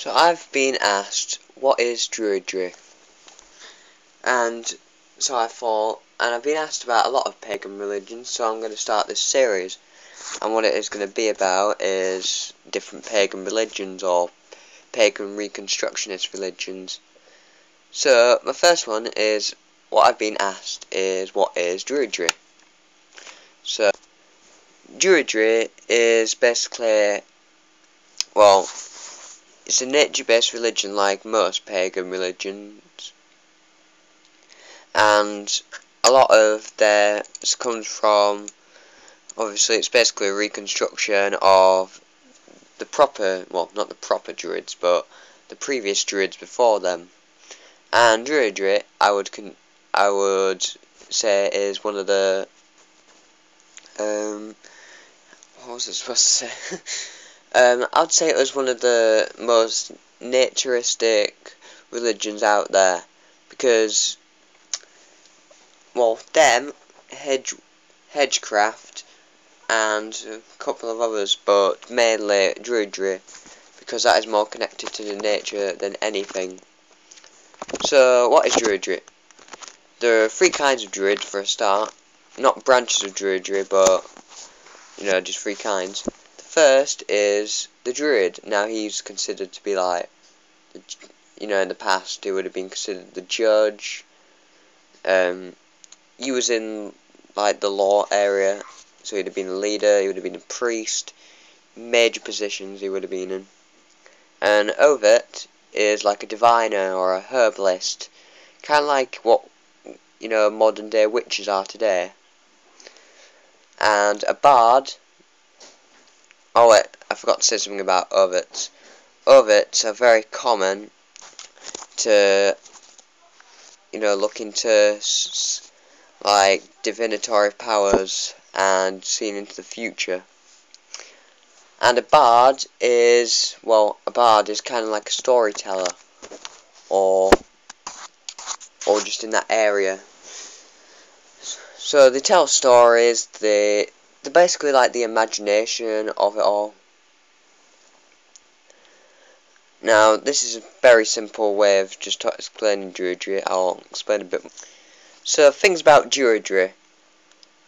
So I've been asked, what is druidry? And so I thought, and I've been asked about a lot of pagan religions, so I'm going to start this series. And what it is going to be about is different pagan religions, or pagan reconstructionist religions. So my first one is, what I've been asked is, what is druidry? So druidry is basically, well, it's a nature-based religion like most pagan religions, and a lot of theirs comes from, obviously it's basically a reconstruction of the proper, well, not the proper druids, but the previous druids before them. And druidry, I would say, is one of the, what was I supposed to say? I'd say it was one of the most naturistic religions out there, because, well, them, hedgecraft, and a couple of others, but mainly druidry, because that is more connected to the nature than anything. So, what is druidry? There are three kinds of druid for a start. Not branches of druidry, but, just three kinds. The first is the druid. Now, he's considered to be like, in the past, he would have been considered the judge. He was in, like, the law area, so he'd have been a leader, he would have been a priest, major positions he would have been in. And Ovid is like a diviner or a herbalist, kind of like what, modern day witches are today. And a bard, oh wait, I forgot to say something about Ovids. Ovids are very common to, look into, like, divinatory powers and seeing into the future. And a bard is kind of like a storyteller, or just in that area. So they tell stories, they're basically like the imagination of it all. Now, this is a very simple way of just explaining druidry. I'll explain a bit. So, things about druidry.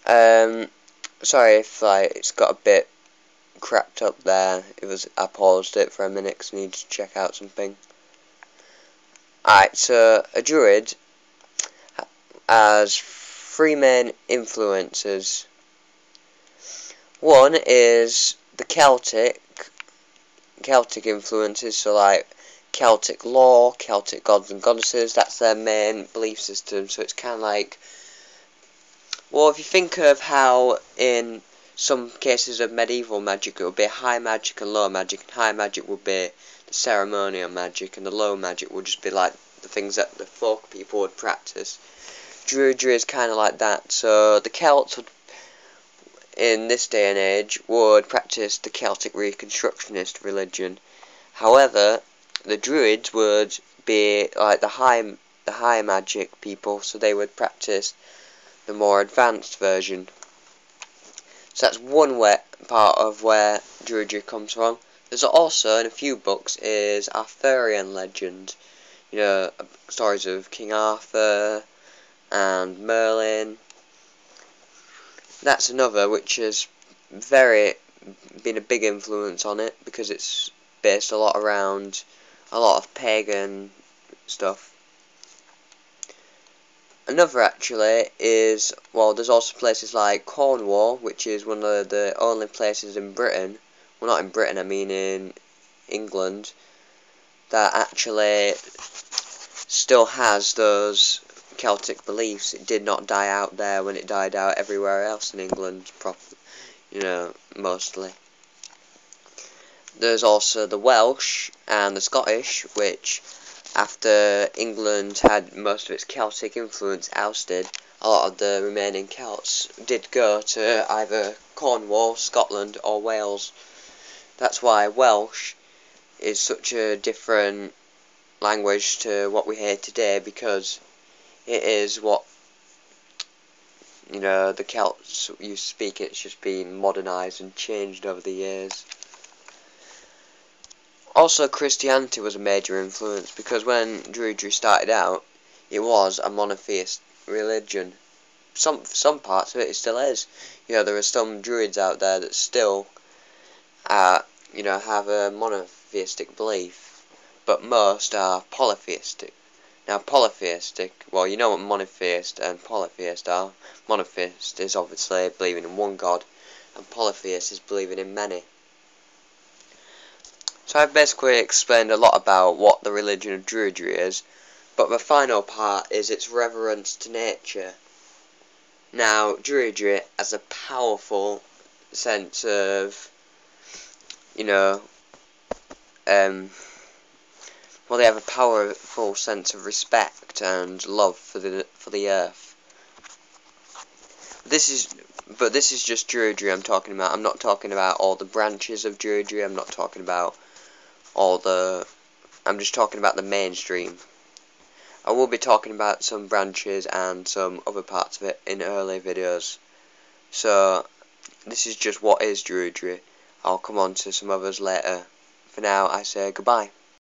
Sorry if it's got a bit crapped up there. I paused it for a minute because I need to check out something. Alright, so a druid has three main influences. One is the Celtic influences, so like Celtic law, Celtic gods and goddesses, that's their main belief system. So it's kind of like, well, if you think of how in some cases of medieval magic it would be high magic and low magic, and high magic would be the ceremonial magic, and the low magic would just be like the things that the folk people would practice. Druidry is kind of like that. So the Celts would, in this day and age, would practice the Celtic reconstructionist religion. However, the Druids would be like the high magic people, so they would practice the more advanced version. So that's one part of where druidry comes from. There's also, in a few books, is Arthurian legend. Stories of King Arthur and Merlin. That's another which has been a big influence on it, because it's based a lot around a lot of pagan stuff. Another actually is, well, there's also places like Cornwall, which is one of the only places in Britain, well, not in Britain, I mean in England, that actually still has those Celtic beliefs. It did not die out there when it died out everywhere else in England, mostly. There's also the Welsh and the Scottish, which, after England had most of its Celtic influence ousted, a lot of the remaining Celts did go to either Cornwall, Scotland, or Wales. That's why Welsh is such a different language to what we hear today, because it is what, the Celts used to speak. It's just been modernised and changed over the years. Also, Christianity was a major influence, because when druidry started out, it was a monotheist religion. Some parts of it still is. You know, there are some druids out there that still, you know, have a monotheistic belief, but most are polytheistic. Now, polytheistic, well, you know what monotheist and polytheist are. Monotheist is obviously believing in one god, and polytheist is believing in many. So I've basically explained a lot about what the religion of druidry is, but the final part is its reverence to nature. Now, druidry has a powerful sense of, you know, well, they have a powerful sense of respect and love for the earth. This is just druidry I'm talking about. I'm not talking about all the branches of druidry. I'm not talking about I'm just talking about the mainstream. I will be talking about some branches and some other parts of it in early videos. So, this is just what is druidry. I'll come on to some others later. For now, I say goodbye.